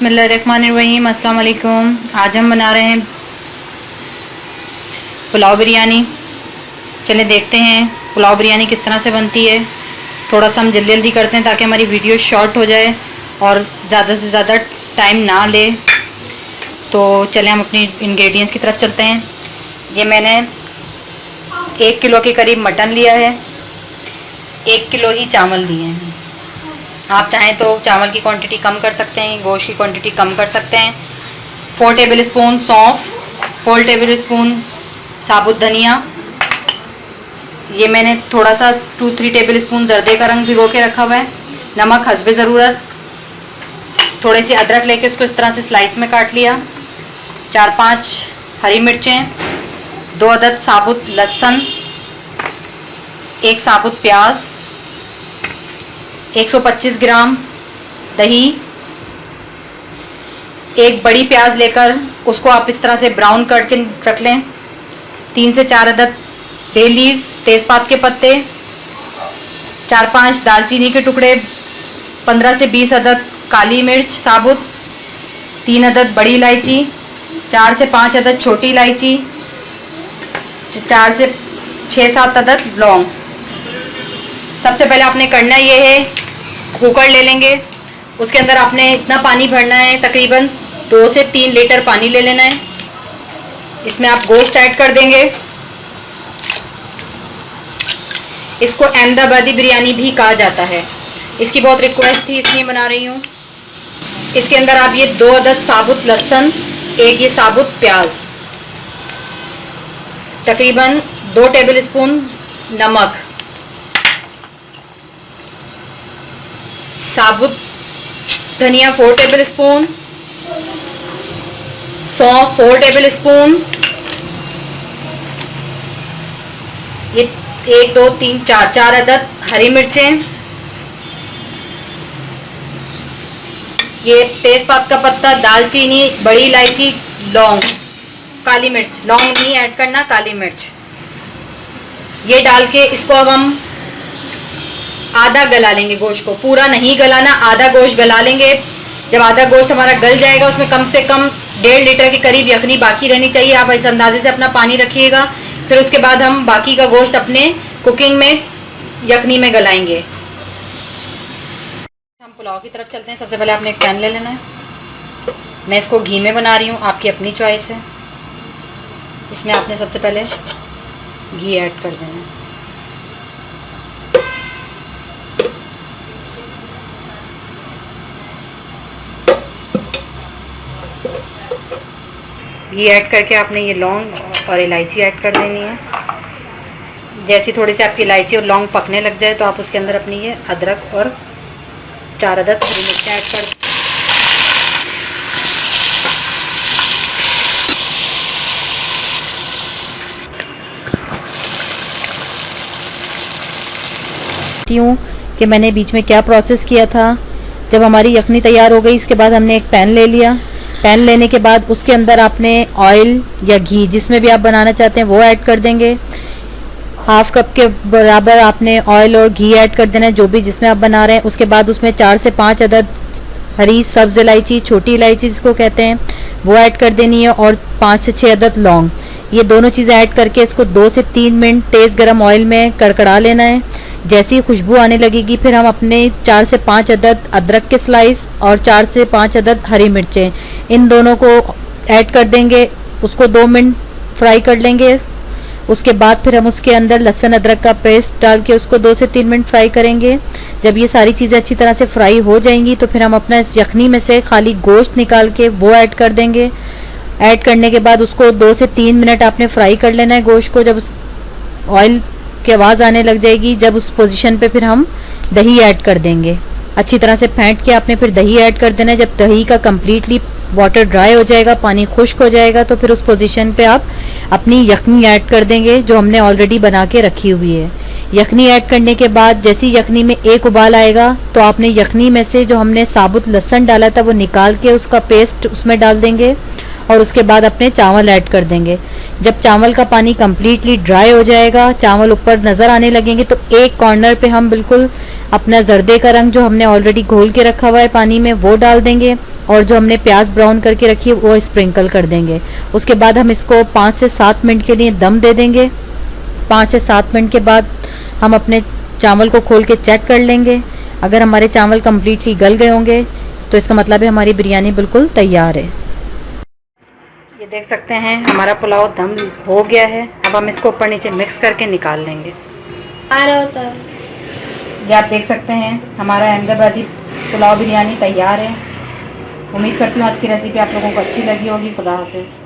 बिस्मिल्लाहिर्रहमानिर्रहीम। अस्सलाम वालेकुम। आज हम बना रहे हैं पुलाव बिरयानी। चले देखते हैं पुलाव बिरयानी किस तरह से बनती है। थोड़ा सा हम जल्दी जल्दी करते हैं ताकि हमारी वीडियो शॉर्ट हो जाए और ज़्यादा से ज़्यादा टाइम ना ले। तो चले हम अपनी इंग्रेडिएंट्स की तरफ चलते हैं। ये मैंने 1 किलो के करीब मटन लिया है, 1 किलो ही चावल लिए हैं। आप चाहें तो चावल की क्वांटिटी कम कर सकते हैं, गोश्त की क्वांटिटी कम कर सकते हैं। 4 टेबल स्पून सौंफ, 4 टेबल स्पून साबुत धनिया, ये मैंने थोड़ा सा 2-3 टेबल स्पून जर्दे का रंग भिगो के रखा हुआ है। नमक हस्बे ज़रूरत। थोड़े से अदरक लेके उसको इस तरह से स्लाइस में काट लिया। 4-5 हरी मिर्चें, 2 अदद साबुत लहसुन, 1 साबुत प्याज, 125 ग्राम दही, 1 बड़ी प्याज लेकर उसको आप इस तरह से ब्राउन करके रख लें। 3 से 4 अदद बे लीव्स, तेज़पात के पत्ते, 4-5 दालचीनी के टुकड़े, 15 से 20 अदद काली मिर्च साबुत, 3 अदद बड़ी इलायची, 4 से 5 अदद छोटी इलायची, 4 से 6-7 अदद लौंग। सबसे पहले आपने करना ये है, कुकर ले लेंगे, उसके अंदर आपने इतना पानी भरना है, तकरीबन 2 से 3 लीटर पानी ले लेना है। इसमें आप गोश्त ऐड कर देंगे। इसको अहमदाबादी बिरयानी भी कहा जाता है। इसकी बहुत रिक्वेस्ट थी इसलिए बना रही हूँ। इसके अंदर आप ये 2 अदद साबुत लहसुन, 1 ये साबुत प्याज, तकरीबन 2 टेबल स्पून नमक, साबुत धनिया 4 टेबल स्पून, सौंफ 4 टेबल स्पून, ये 1 2 3 4 अदद हरी मिर्चें, ये तेज़पात का पत्ता, दालचीनी, बड़ी इलायची, लौंग, काली मिर्च, लौंग नहीं ऐड करना, काली मिर्च, ये डाल के इसको अब हम आधा गला लेंगे। गोश्त को पूरा नहीं गलाना, आधा गोश्त गला लेंगे। जब आधा गोश्त हमारा गल जाएगा उसमें कम से कम 1.5 लीटर के करीब यखनी बाकी रहनी चाहिए। आप इस अंदाजे से अपना पानी रखिएगा। फिर उसके बाद हम बाकी का गोश्त अपने कुकिंग में यखनी में गलाएंगे। हम पुलाव की तरफ चलते हैं। सबसे पहले आपने एक पैन ले लेना है। मैं इसको घी में बना रही हूँ, आपकी अपनी चॉइस है। इसमें आपने सबसे पहले घी ऐड कर देना है। घी ऐड करके आपने ये लौंग और इलायची ऐड कर देनी है। जैसी थोड़ी सी आपकी इलायची और लौंग पकने लग जाए तो आप उसके अंदर अपनी ये अदरक और 4 अदद हरी मिर्च ऐड कर। हूँ कि मैंने बीच में क्या प्रोसेस किया था। जब हमारी यखनी तैयार हो गई उसके बाद हमने एक पैन ले लिया। पैन लेने के बाद उसके अंदर आपने ऑयल या घी जिसमें भी आप बनाना चाहते हैं वो ऐड कर देंगे। 1/2 कप के बराबर आपने ऑयल और घी ऐड कर देना है, जो भी जिसमें आप बना रहे हैं। उसके बाद उसमें 4 से 5 अदद हरी सब्ज़ इलायची, छोटी इलायची जिसको कहते हैं, वो ऐड कर देनी है और 5 से 6 अदद लौंग। ये दोनों चीज़ें ऐड करके इसको 2 से 3 मिनट तेज़ गरम ऑयल में कड़कड़ा लेना है। जैसी खुशबू आने लगेगी फिर हम अपने 4 से 5 अदद अदरक के स्लाइस और 4 से 5 अदद हरी मिर्चें, इन दोनों को ऐड कर देंगे। उसको 2 मिनट फ्राई कर लेंगे। उसके बाद फिर हम उसके अंदर लहसुन अदरक का पेस्ट डाल के उसको 2 से 3 मिनट फ्राई करेंगे। जब ये सारी चीज़ें अच्छी तरह से फ्राई हो जाएंगी तो फिर हम अपना इस यखनी में से खाली गोश्त निकाल के वो ऐड कर देंगे। ऐड करने के बाद उसको 2 से 3 मिनट आपने फ्राई कर लेना है गोश्त को। जब उस ऑयल की आवाज़ आने लग जाएगी, जब उस पोजीशन पे फिर हम दही ऐड कर देंगे। अच्छी तरह से फेंट के आपने फिर दही ऐड कर देना है। जब दही का कम्प्लीटली वाटर ड्राई हो जाएगा, पानी खुश्क हो जाएगा, तो फिर उस पोजीशन पे आप अपनी यखनी ऐड कर देंगे जो हमने ऑलरेडी बना के रखी हुई है। यखनी ऐड करने के बाद जैसी यखनी में एक उबाल आएगा तो आपने यखनी में से जो हमने साबुत लहसुन डाला था वो निकाल के उसका पेस्ट उसमें डाल देंगे और उसके बाद अपने चावल ऐड कर देंगे। जब चावल का पानी कम्प्लीटली ड्राई हो जाएगा, चावल ऊपर नज़र आने लगेंगे, तो एक कॉर्नर पे हम बिल्कुल अपना जर्दे का रंग जो हमने ऑलरेडी घोल के रखा हुआ है पानी में वो डाल देंगे, और जो हमने प्याज ब्राउन करके रखी है वो स्प्रिंकल कर देंगे। उसके बाद हम इसको 5 से 7 मिनट के लिए दम दे देंगे। 5 से 7 मिनट के बाद हम अपने चावल को खोल के चेक कर लेंगे। अगर हमारे चावल कम्प्लीटली गल गए होंगे तो इसका मतलब है हमारी बिरयानी बिल्कुल तैयार है। ये देख सकते हैं हमारा पुलाव दम हो गया है। अब हम इसको ऊपर नीचे मिक्स करके निकाल लेंगे। आ रहा होता है। ये आप देख सकते हैं हमारा अहमदाबादी पुलाव बिरयानी तैयार है। उम्मीद करती हूँ आज की रेसिपी आप लोगों को अच्छी लगी होगी। खुदा हाफिज़।